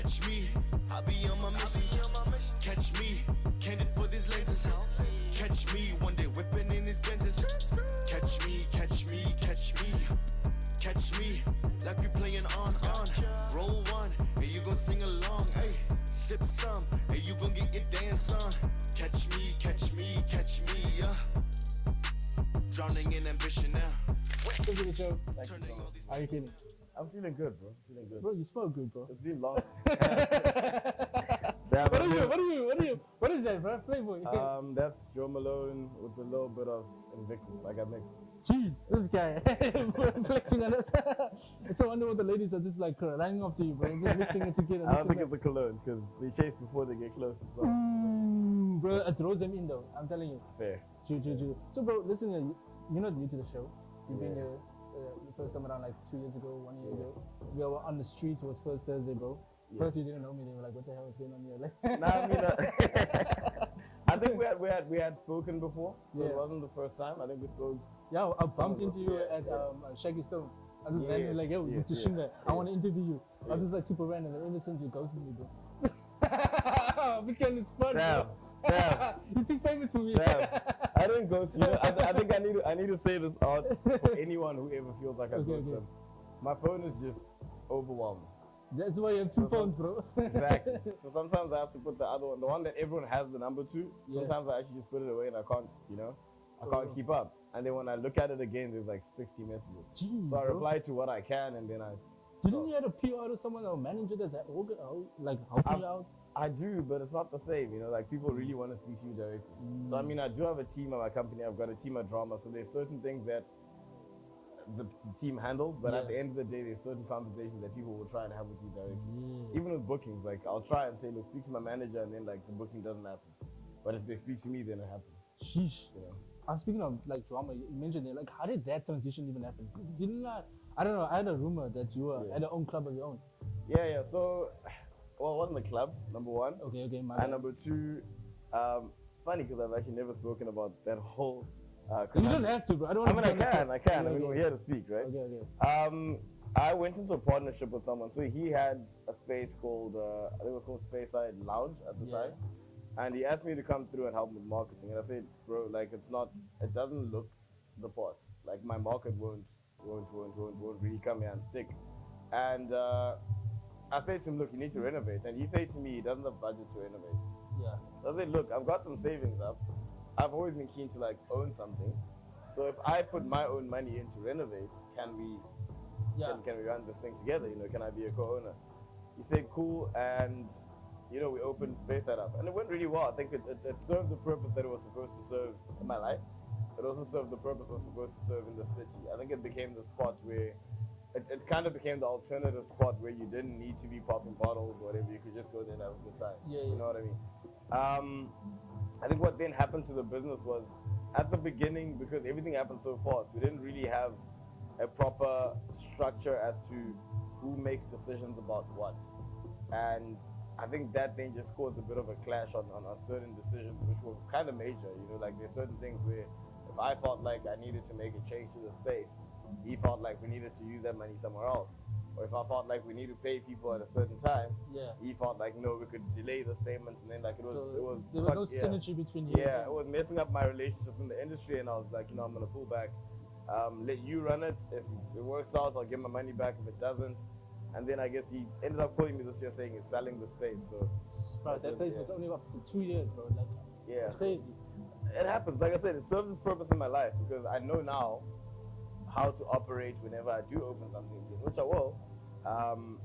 Catch me, I be on my mission. Catch me, candid for these lenses. Catch me, one day whipping in these benches. Catch me, catch me, catch me. Catch me, like we playing on. Roll one, and you gon' sing along. Hey, sip some, and you gon' get your dance on. Catch me, catch me, catch me, yeah. Drowning in ambition now. Welcome to the show. How are you feeling? I'm feeling good, bro. Feeling good. Bro, you smell good, bro. It's been long. What is that, bro? Flavor. That's Joe Malone with a little bit of Invictus. I got mixed. Jeez, this guy flexing on us. So I wonder what the ladies are just like running off to you, bro. Just mixing it together. I don't think it's a cologne because they chase before they get close. It's not. Bro, it throws them in though. I'm telling you. Fair. True. So, bro, listen, you're not new to the show. You've been here the first time around like 2 years ago, 1 year ago. We were on the streets. It was first Thursday, bro. Yeah. First, you didn't know me. They were like, "What the hell is going on here?" Like, Nah, I mean, I think we had spoken before, so it wasn't the first time. I think we spoke. Yeah, I bumped into you at Shaggy Stone. I was just randomly like, "Yo, it's a Shinga. I want to interview you." I was just like super random, and ever since you ghosted me, bro. Put you on the spot, bro. Damn. You're too famous for me. Damn. I didn't ghost you. I think I need to say this out for anyone who ever feels like I ghosted them. My phone is just overwhelmed. That's why you have two phones, bro. Exactly. So sometimes I have to put the other one, the one that everyone has the number to. Sometimes I actually just put it away and I can't, I can't keep up. And then when I look at it again, there's like 60 messages. Jeez, so I reply to what I can, and then I. Didn't you have a PR or someone or manager that's like helping you out? I do, but it's not the same. Like people really want to speak to you directly. So I mean, I do have a team at my company. I've got a team at drama. So there's certain things that the team handles, but at the end of the day, there's certain conversations that people will try and have with you directly. Even with bookings, like I'll try and say, look, speak to my manager, and then like the booking doesn't happen. But if they speak to me, then it happens. Sheesh. Speaking of like drama, you mentioned it. Like, how did that transition even happen? Didn't I don't know. I had a rumor that you had your own club of your own. Yeah. So, well, it wasn't a club. Number one. Okay. And number two, it's funny because I've actually never spoken about that whole. You don't have to, bro. I can. I mean, we're here to speak, right? Okay. I went into a partnership with someone. So he had a space called, I think it was called Space-Side Lounge at the time. And he asked me to come through and help with marketing. And I said, bro, like it doesn't look the part. Like my market won't really come here and stick. And I said to him, look, you need to renovate. And he said to me, he doesn't have budget to renovate. Yeah. So I said, look, I've got some savings up. I've always been keen to like own something. So if I put my own money in to renovate, can we run this thing together? Can I be a co-owner? He said, cool. And we opened Space That Up. And it went really well. I think it served the purpose that it was supposed to serve in my life. It also served the purpose it was supposed to serve in the city. I think it became the spot where, it kind of became the alternative spot where you didn't need to be popping bottles or whatever. You could just go there and have a good time. You know what I mean? I think what then happened to the business was, at the beginning, because everything happened so fast, we didn't really have a proper structure as to who makes decisions about what. And I think that then just caused a bit of a clash on certain decisions, which were kind of major. Like there's certain things where if I felt like I needed to make a change to the space, he felt like we needed to use that money somewhere else. Or if I felt like we need to pay people at a certain time, he felt like no, we could delay this payment, and then like there was no synergy between you. Yeah, it was messing up my relationships in the industry, and I was like, I'm gonna pull back, let you run it. If it works out, I'll get my money back. If it doesn't, and then I guess he ended up calling me this year saying he's selling the space. So, bro, that place was only up for 2 years, bro. Like, it's crazy. It happens. Like I said, it serves its purpose in my life because I know now how to operate whenever I do open something again, which I will. I'm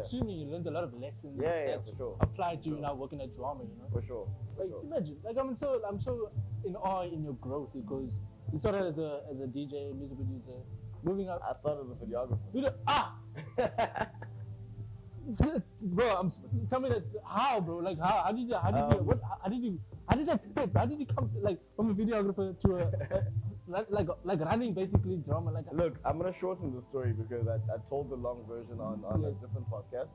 assuming you learned a lot of lessons that for sure. apply to you now working at drama, For sure. Imagine, like I'm so in awe in your growth because you started as a DJ, music producer, moving up. I started as a videographer. Bro, tell me that how, bro? Like how did that flip? How did you come like from a videographer to a like running basically drama? Like look, I'm gonna shorten the story because I told the long version on a different podcast.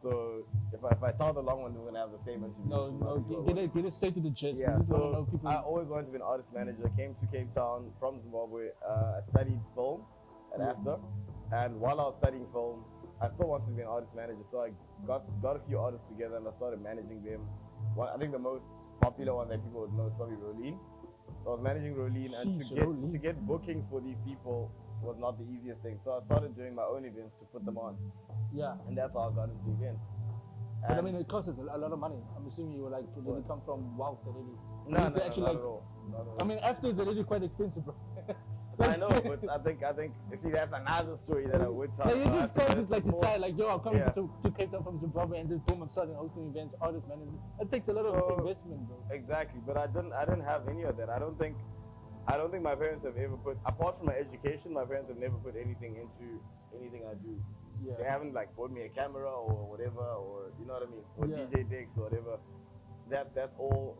So if I tell the long one, we're gonna have the same interview. No, get it straight to the gist. Yeah. So I always wanted to be an artist manager. Came to Cape Town from Zimbabwe. I studied film at AFTA, and while I was studying film, I still wanted to be an artist manager, so I got a few artists together and I started managing them. I think the most popular one that people would know is probably Rolene. So I was managing Rolene, and to get bookings for these people was not the easiest thing. So I started doing my own events to put them on. Yeah. And that's how I got into events. But I mean, it costs us a lot of money. I'm assuming you were like, did it come from wealth already? No, not at all. I mean, after it's already quite expensive, bro. I know, but I think you see, that's another story that I would tell. Like, it just causes like decide like, yo, I'm coming Yeah. to Cape Town from Zimbabwe, and just boom, I'm starting hosting events, artist management. It takes a lot of investment, bro. Exactly, but I didn't have any of that. I don't think my parents have ever put, apart from my education, my parents have never put anything into anything I do. Yeah. They haven't like bought me a camera or whatever, or you know what I mean, or Yeah. DJ decks or whatever. That's all.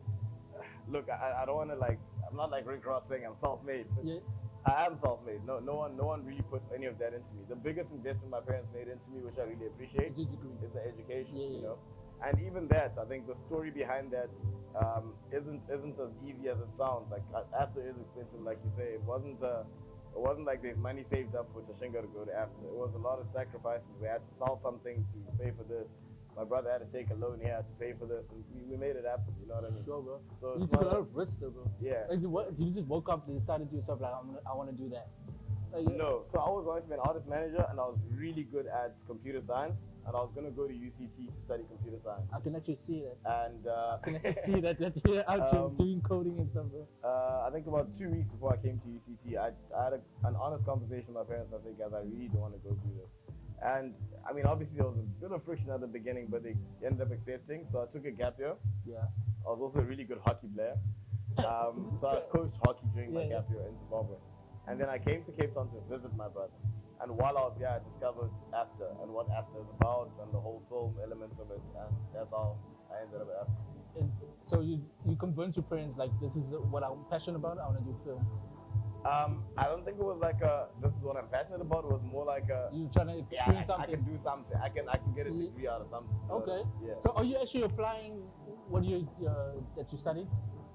Look, I don't want to like. I'm not like Rick Ross saying I'm self-made. But Yeah. I am self-made. No one really put any of that into me. The biggest investment my parents made into me, which I really appreciate, Is the education. Yeah, You know, and even that, I think the story behind that isn't as easy as it sounds. Like after is expensive, like you say. It wasn't like there's money saved up for Tashinga to go to after. It was a lot of sacrifices. We had to sell something to pay for this. My brother had to take a loan here to pay for this, and we made it happen. You know what I mean? Sure, bro. So You it's took a not lot of risks, though, bro. Yeah. Like, did you just woke up and decided to yourself, like, I want to do that? Like, No, so I was going to be an artist manager, and I was really good at computer science, and I was going to go to UCT to study computer science. I can actually see that. And I can actually see that you're out here doing coding and stuff, bro. I think about 2 weeks before I came to UCT, I had an honest conversation with my parents. I said, guys, I really don't want to go do this. And I mean, obviously there was a bit of friction at the beginning, but they ended up accepting. So I took a gap year. Yeah. I was also a really good hockey player. So I coached hockey during my gap year in Zimbabwe. And then I came to Cape Town to visit my brother. And while I was here, I discovered AFTER and what AFTER is about and the whole film elements of it. And that's how I ended up at AFTER. And so you convinced your parents, like, this is what I'm passionate about, I want to do film. I don't think it was like this is what I'm passionate about. It was more like You're trying to experience I something. can do something. I can get a degree out of something. Okay. Yeah. So are you actually applying what you that you studied?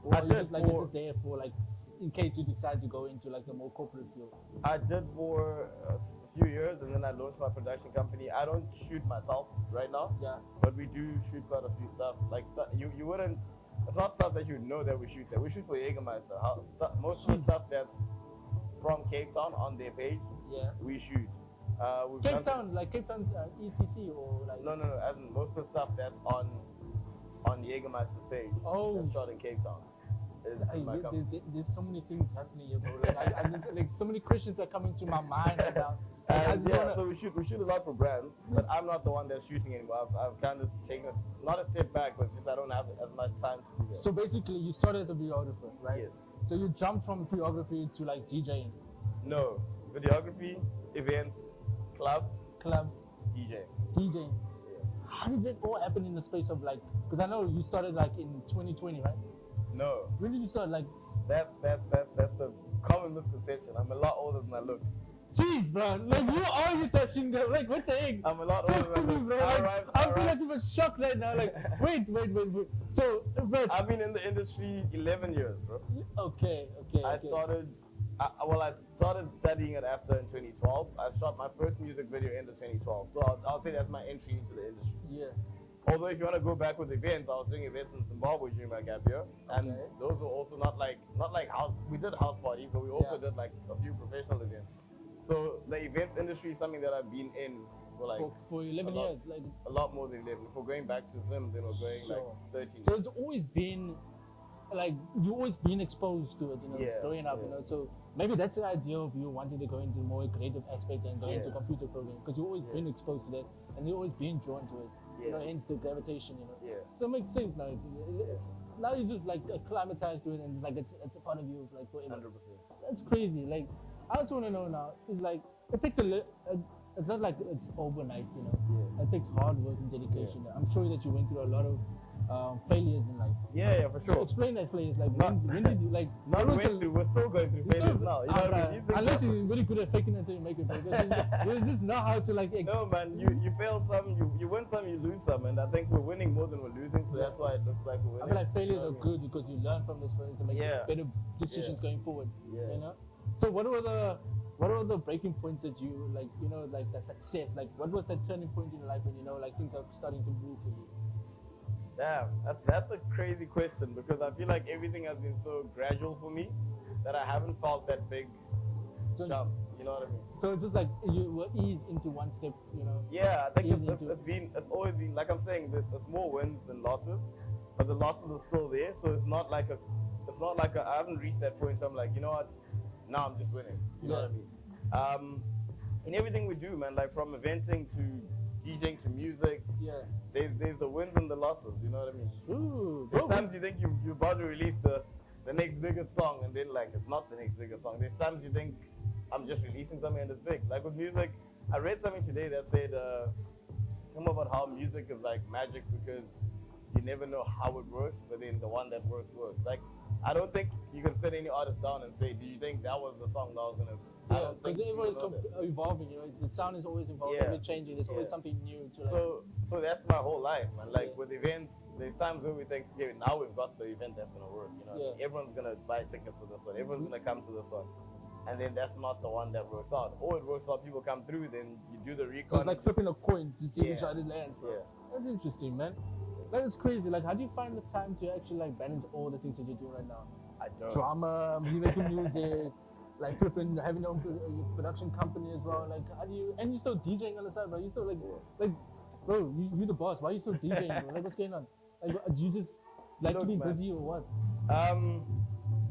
Or I are you did just like for- you're just there for like in case you decide to go into like a more corporate field? I did for a few years, and then I launched my production company. I don't shoot myself right now, Yeah. but we do shoot quite a few stuff. Like you wouldn't. It's not stuff that you'd know that we shoot there. We shoot for Jägermeister. Most of the stuff that's from Cape Town on their page, Yeah. we shoot. We've Cape done some- Town, like Cape Town's ETC or like. No. As in most of the stuff that's on Jägermeister's page. Oh. That's shot in Cape Town. Is Hey, my company. there's so many things happening here, bro. Like so many questions are coming to my mind right now. Like, I And just yeah, wanna- so we shoot a lot for brands, but I'm not the one that's shooting anymore. I've kind of taken not a step back, but it's just I don't have as much time to do that. So basically, you started as a videographer, right? Yes. So you jumped from videography to like DJing, No, videography, events, clubs, DJ. DJing. How did that all happen in the space of like? Because I know you started like in 2020, right? No, When did you start? Like, that's the common misconception. I'm a lot older than I look. jeez, bro. Like, who are you touching? Like, what the heck? I'm a lot older Talk to than me, I look. bro. Like, I feel like you were shocked right now. Like, wait. So, bro. I've been in the industry 11 years, bro. Okay. I started studying it after in 2012. I shot my first music video in the 2012. So I'll say that's my entry into the industry. Yeah. Although if you want to go back with events, I was doing events in Zimbabwe during my gap year, and Okay. those were also not like house. We did house parties, but we also Yeah. did like a few professional events. So the events industry is something that I've been in for like For 11 a lot. years, like. a lot more than 11. If we're going back to Zim, then we're going like Sure. 13. So it's always been, like, you always been exposed to it, you know, Yeah, growing up, you yeah. know. So maybe that's the idea of you wanting to go into more creative aspect and go into Yeah. computer programming, because you've always Yeah. been exposed to that and you've always been drawn to it. You know, Yeah. hence the gravitation, you know. Yeah. So it makes sense now. Now you just like acclimatized to it, and it's like it's a part of you, like forever. 100%. That's crazy. Like, I just want to know now. It's like it takes it's not like it's overnight, you know. Yeah. It takes hard work and dedication. I'm sure that you went through a lot of failures in life. Yeah, for So sure. explain that failures. Like Not- when did you like? Not what was went the- through. We're still going through failures now. You know what I mean? These things Unless happen. you're really good at faking it until you make it, bro. Because you just know how to like. No, man, you fail some, you win some, you lose some, and I think we're winning more than we're losing, so that's why it looks like we're I winning. feel like failures You know are what I mean? good because you learn from those failures and make Yeah. better decisions Yeah. going forward. Yeah. You know. So what were the what are the breaking points that you like? You know, like the success. Like, what was that turning point in your life when you know, like things are starting to move for you? Damn, that's a crazy question because I feel like everything has been so gradual for me that I haven't felt that big So, jump. You know what I mean? so it's just like you were eased into one step. You know. Yeah, I think Easy to- it's always been like I'm saying, it's more wins than losses, but the losses are still there. So it's not like I haven't reached that point. So I'm like, you know what? Now I'm just winning. You know what I mean? In everything we do, man, like from eventing to DJing to music, Yeah. there's the wins and the losses. You know what I mean? Ooh. There's bro, times you think you're about to release the next biggest song, and then like it's not the next biggest song. There's times you think I'm just releasing something and it's big. Like with music, I read something today that said something about how music is like magic because you never know how it works, but then the one that works. Like I don't think you can sit any artist down and say, do you think that was the song that was gonna? I Yeah, don't think because everyone is people know that. evolving. You know, the sound is always evolving, Yeah. ever changing. There's always Yeah. something new to like. So that's my whole life, man. Like Yeah. with events, there's times where we think, okay, now we've got the event that's gonna work. You know, Yeah. everyone's gonna buy tickets for this one. Everyone's gonna come to this one, and then that's not the one that works out. Or it works out, people come through, then you do the recon. So it's like flipping a coin to see which Yeah. side it lands, bro. Yeah. That's interesting, man. That is crazy. Like, how do you find the time to actually like balance all the things that you're doing right now? I don't. Drama, making music, like flipping, having your own production company as well. Like, how do you? And you're still DJing on the side, bro. You still like, bro, you the boss. Why are you still DJing, bro? Like, what's going on? Like, do you just like to Look, be man. busy or what?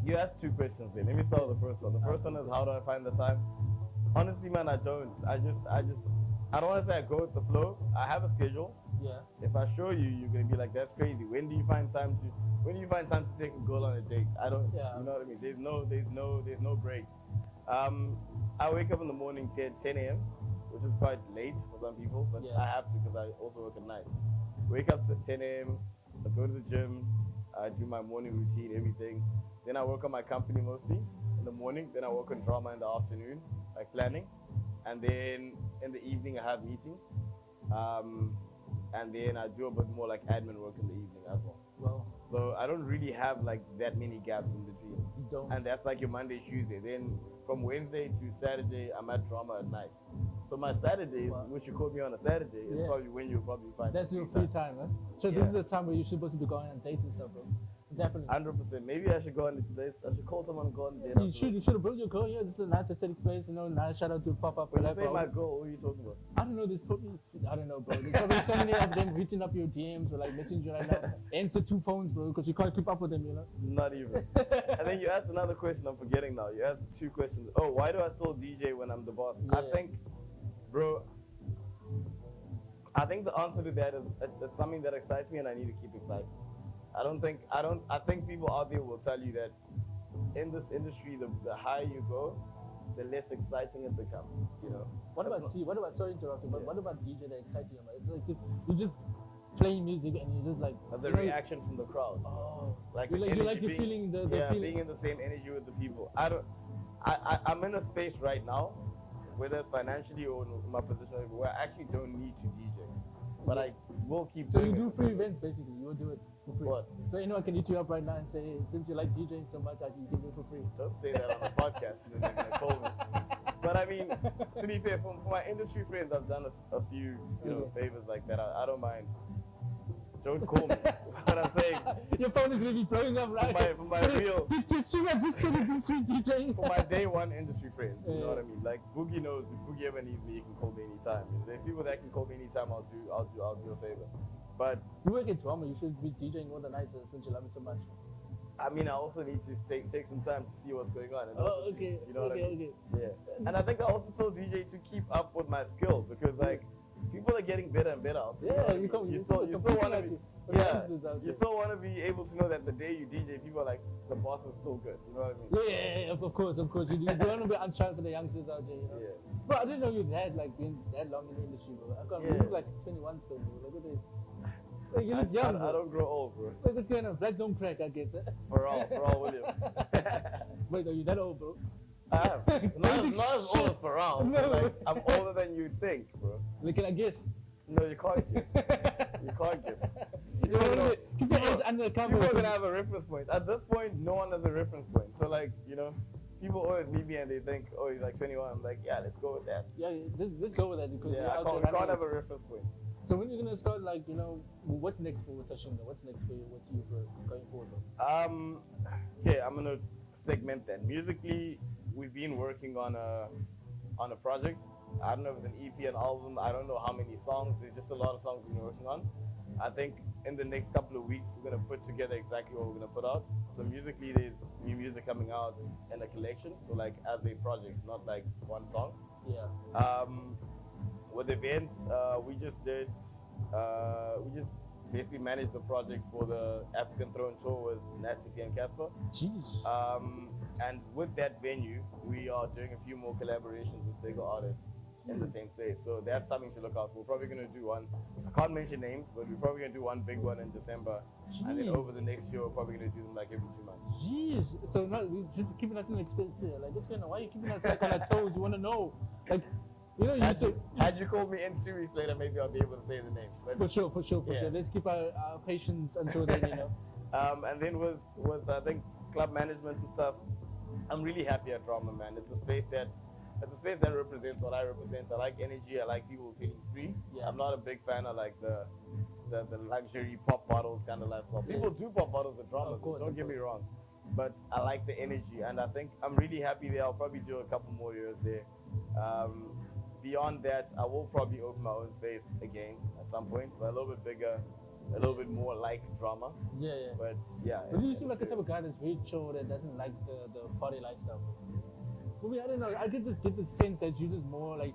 You asked two questions there. Let me start with the first one. The first one is how do I find the time? Honestly, man, I don't. I don't want to say I go with the flow. I have a schedule. Yeah. If I show you, you're gonna be like, that's crazy. When do you find time to take a girl on a date? I don't. Yeah. You know what I mean? There's no breaks. I wake up in the morning 10 a.m., which is quite late for some people, but Yeah. I have to because I also work at night. Wake up to 10 a.m. I go to the gym. I do my morning routine, everything. Then I work on my company mostly in the morning. Then I work on drama in the afternoon, like planning. And then in the evening I have meetings. And then I do a bit more like admin work in the evening as well. Well, So I don't really have like that many gaps in between. you don't. And that's like your Monday, Tuesday. Then from Wednesday to Saturday, I'm at drama at night. So my Saturdays, Wow. which you called me on a Saturday, is Yeah. probably when you'll probably find That's some your free time, man. So Yeah. this is the time where you're supposed to be going on dates and stuff, bro. It's happening. 100%. Maybe I should go on this. I should call someone and go on a date. You should have brought your girl here. This is a nice aesthetic place, you know. Nice shout out to Pop Up. When you say my girl, what are you talking about? I don't know. There's probably I don't know, bro. There's probably so many of them reaching up your DMs or like messaging you right now. Answer 2 phones, bro, because you can't keep up with them, you know. Not even. And then you asked another question. I'm forgetting now. You asked 2 questions. Oh, why do I still DJ when I'm the boss? I Yeah. think, bro. I think the answer to that is it's something that excites me, and I need to keep excited. I think people out there will tell you that in this industry, the higher you go, the less exciting it becomes. You know. What That's about not- What about sorry to interrupt you, but Yeah. what about DJ that excites you, man? It's like you just playing music and you just like the you know, reaction from the crowd? Oh, Like you the like energy the feeling the feeling. being in the same energy with the people. I'm in a space right now, whether it's financially or in my position, where I actually don't need to DJ, but I will keep. So doing you do it. free events basically. You will do it for free. What? So anyone can hit you up right now and say, since you like DJing so much, you can do it for free. Don't say that on the podcast, and then they're gonna call me. But I mean, to be fair, for my industry friends, I've done a few, favors like that. I don't mind. Don't call me. What I'm saying, Your phone is gonna be blowing up, right? for my real. Just shoot up, just do free DJing. For my day one industry friends, you Yeah. know what I mean. Like Boogie knows, if Boogie ever needs me, he can call me anytime. You know, there's people that can call me anytime. I'll do a favor. But You work at drama. You should be DJing all the night since you love it so much. I mean, I also need to take some time to see what's going on. And Oh, also okay. You know what I mean? Okay. Yeah. And I think I also told DJ to keep up with my skill because like people are getting better and better out there. Yeah, you know what I mean? you you still want to be. Yeah, you you still want to be able to know that the day you DJ, people are like, the boss is still good. You know what I mean? Yeah, of course. You don't want to be unshined for the youngsters out there, you know. Yeah. Bro, I didn't know you had like been that long in the industry, bro. I can't Yeah. You look like 21 still, bro. Like, what is? Like, you look young, bro. I don't grow old, bro. Like, what's going on? Black don't crack, I guess. For all, William. Wait, are you that old, bro? I am. Not as old as Pharrell. No. But like, I'm older than you think, bro. Like, can I guess? No, you can't guess. You can't guess. You know, keep your hands under the cover. People are gonna have a reference point. At this point, no one has a reference point. So like, people always meet me and they think, oh, he's like 21. I'm like, yeah, let's go with that. Yeah, let's go with that because Yeah, I we're can't have a reference point. So when you're gonna start, like, you know, what's next for Tashinga? What's next for you? What's you for going forward? Okay, I'm gonna segment that. Musically, we've been working on a project. I don't know if it's an EP, an album. I don't know how many songs. There's just a lot of songs we've been working on. I think in the next couple of weeks, we're gonna put together exactly what we're gonna put out. So musically, there's new music coming out in a collection. So like as a project, not like one song. Yeah. With events, we just basically managed the project for the African Throne Tour with Nasty and Casper. Jeez. And with that venue, we are doing a few more collaborations with bigger artists in the same space. So that's something to look out for. We're probably going to do one. I can't mention names, but we're probably going to do one big one in December. Jeez. And then over the next year, we're probably going to do them like every 2 months. Jeez. So not we just keeping us in expense here. Like, what's going on? Why are you keeping us like on our toes? You want to know, like. You know, had you called me in 2 weeks later, maybe I'll be able to say the name. But for sure. Let's keep our patience until then, you know. And then with I think club management and stuff, I'm really happy at Drama, man. It's a space that represents what I represent. I like energy. I like people feeling free. Yeah. I'm not a big fan of like the luxury pop bottles kind of lifestyle. People do pop bottles at Drama. Of course, don't get me wrong, but I like the energy, and I think I'm really happy there. I'll probably do a couple more years there. Beyond that, I will probably open my own space again at some point, but a little bit bigger, a little bit more like Drama. Yeah. But yeah. But you seem like a type of guy that's very chill, that doesn't like the party lifestyle. For me, I don't know. I could just get the sense that you're just more like,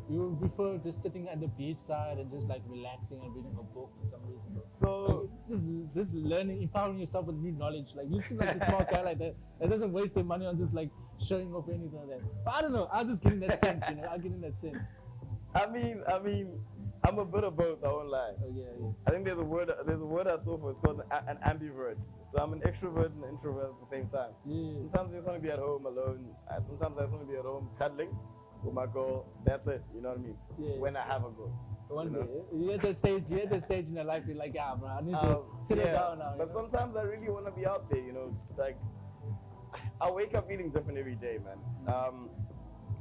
you prefer just sitting at the beach side and just like relaxing and reading a book for some reason. Bro. So like, just learning, empowering yourself with new knowledge. Like, you seem like a smart guy like that doesn't waste their money on just like showing off or anything like that. But I don't know. I'm just getting that sense, you know. I'm getting that sense. I mean, I'm a bit of both. I won't lie. Oh yeah. I think there's a word I saw for it. It's called an ambivert. So I'm an extrovert and an introvert at the same time. Yeah. Sometimes I just want to be at home alone. Sometimes I just want to be at home cuddling with my girl. That's it. You know what I mean? Yeah. When I have a girl. One day, you're at that stage in your life, you're like, yeah, bro, I need to sit down now. But sometimes I really want to be out there, you know. Like, I wake up feeling different every day, man.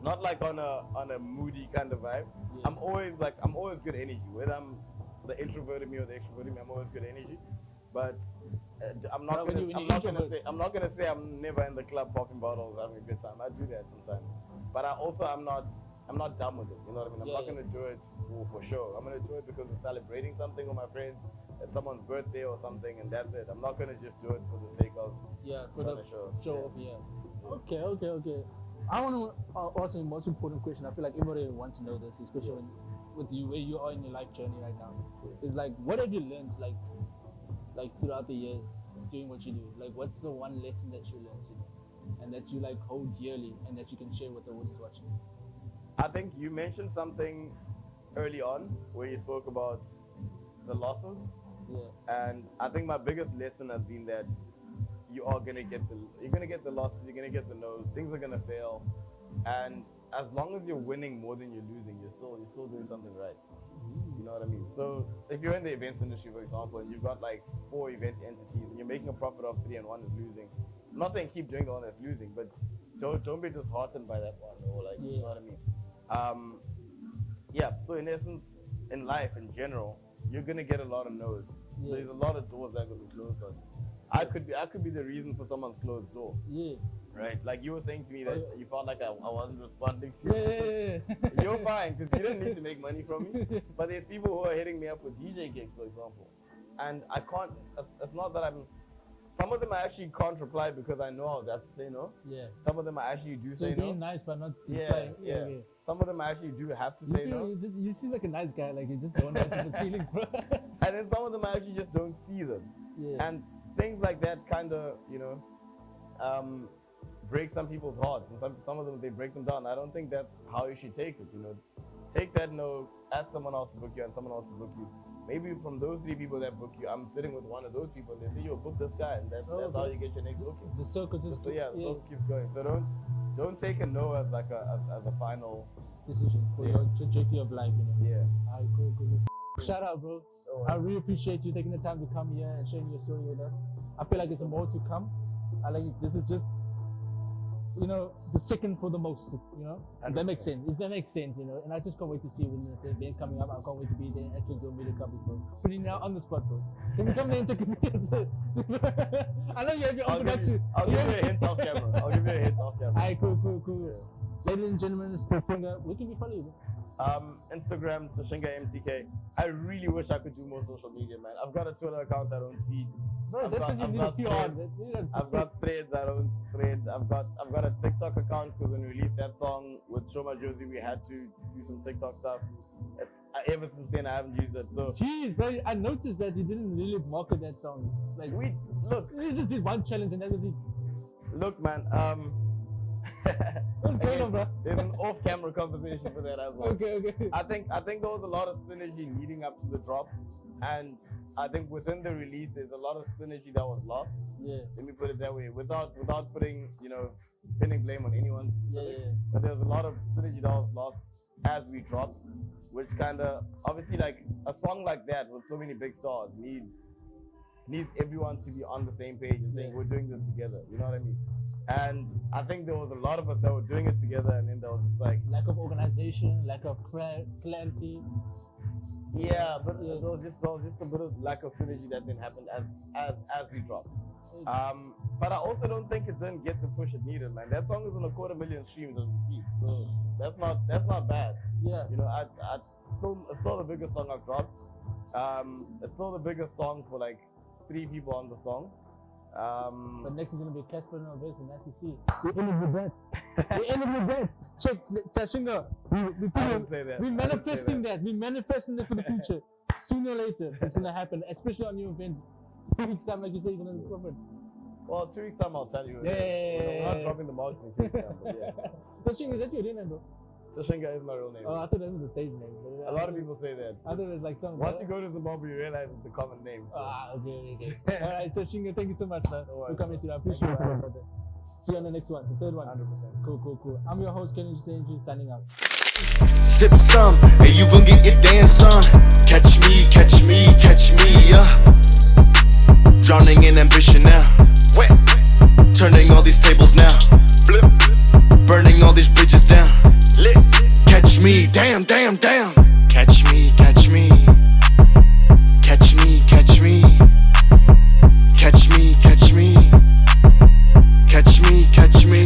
Not like on a moody kind of vibe. Yeah. I'm always good energy. Whether I'm the introverted me or the extroverted me, I'm always good energy. But I'm not gonna say I'm never in the club popping bottles having a good time. I do that sometimes. But I'm not done with it. You know what I mean? I'm not gonna do it for show. I'm gonna do it because we're celebrating something with my friends. It's someone's birthday or something, and that's it. I'm not gonna just do it for the sake of for the show off. Yeah. Okay. I want to ask a most important question. I feel like everybody wants to know this, especially with you where you are in your life journey right now. Is like, what have you learned like throughout the years doing what you do? Like, what's the one lesson that you learned, you know, and that you like hold dearly and that you can share with the audience watching? I think you mentioned something early on where you spoke about the losses. Yeah. And I think my biggest lesson has been that you're gonna get the losses, you're gonna get the no's, things are gonna fail, and as long as you're winning more than you're losing, you're still doing something right. You know what I mean? So if you're in the events industry, for example, and you've got like 4 event entities and you're making a profit of 3 and 1 is losing, I'm not saying keep doing the one that's losing, but don't be disheartened by that one, or like, you know what I mean? So in essence, in life in general, you're gonna get a lot of no's. Yeah. There's a lot of doors that are gonna be closed on you. I could be the reason for someone's closed door. Yeah. Right? Like you were saying to me that you felt like I wasn't responding to you. Yeah. You're fine, because you didn't need to make money from me. But there's people who are hitting me up for DJ gigs, for example. And I can't, it's not that some of them I actually can't reply because I know I'll have to say no. Yeah. Some of them I actually do say no. So being nice but not replying. Yeah. Some of them I actually do have to say no. You seem like a nice guy, like you just don't have people's feelings, bro. And then some of them I actually just don't see them. Yeah. And things like that kind of, you know, break some people's hearts, and some of them, they break them down. I don't think that's how you should take it, you know. Take that no, ask someone else to book you and someone else to book you. Maybe from those 3 people that book you, I'm sitting with one of those people and they say, yo, book this guy, and that's how you get your next booking. The circle just the circle keeps going. So don't take a no as like as a final decision for your trajectory of life, you know. Yeah. Alright, cool. Shout out, bro. I really appreciate you taking the time to come here and sharing your story with us. I feel like there's more to come. I like this is just you know, the second for the most, you know? If that makes sense. If that makes sense, you know? And I just can't wait to see when the event coming up. I can't wait to be there and actually do a media coverage, bro. Putting it out on the spot, bro. Can we come there and take a video? I know you have your own production. I'll give you a hint off camera. I'll give you a hint off camera. Alright, cool. Ladies and gentlemen, it's Sashinga. Where can we follow you? Instagram, Sashinga MTK. I really wish I could do more social media, man. I've got a Twitter account I don't feed. Bro, that's what you need a PR. I've got threads I don't thread. I've got a TikTok account because when we released that song with Shoma Josie, we had to do some TikTok stuff. Ever since then, I haven't used it. So, jeez, bro, I noticed that you didn't really market that song. Like, we just did one challenge and that was it. Look, man. What's going on, bro? There's an off-camera conversation for that as well. Okay. I think there was a lot of synergy leading up to the drop, and I think within the release there's a lot of synergy that was lost. Yeah. Let me put it that way, without putting pinning blame on anyone. Yeah. But there's a lot of synergy that was lost as we dropped, which kind of obviously like a song like that with so many big stars needs everyone to be on the same page and saying we're doing this together. You know what I mean? And I think there was a lot of us that were doing it together, and then there was just like lack of organization, lack of clarity. Yeah, but there was just a bit of lack of synergy that then happened as we dropped. But I also don't think it didn't get the push it needed, man. That song is on 250,000 streams as we speak, so that's not bad. Yeah, you know, it's still the biggest song I've dropped. It's still the biggest song for like 3 people on the song. But next is gonna be Casper and Verse and SEC. We ended with that. We ended with that. Check, Sashinga. We're manifesting that. We're manifesting that for the future. Sooner or later, it's gonna happen, especially on your event. 2 weeks time, like you said, you're gonna drop it. Well, 2 weeks time, I'll tell you. Yeah. We're not dropping the marketing 2 weeks time, but yeah. Sashinga, is that your real name, bro? Sashinga is my real name. Oh, I thought that was a stage name. A lot of people say that. I thought it was like some. Once you go to Zimbabwe, you realize it's a common name. So. Okay. Alright, Sashinga, thank you so much, man, for coming to. I appreciate it, brother. See you on the next one, the third one. 100%. Cool. I'm your host, Kenny J. signing out. Sip some, and you gon' get your dance on. Catch me, yeah. Drowning in ambition now. Wet. Turning all these tables now. Blip. Burning all these bridges down. Lit. Catch me, damn.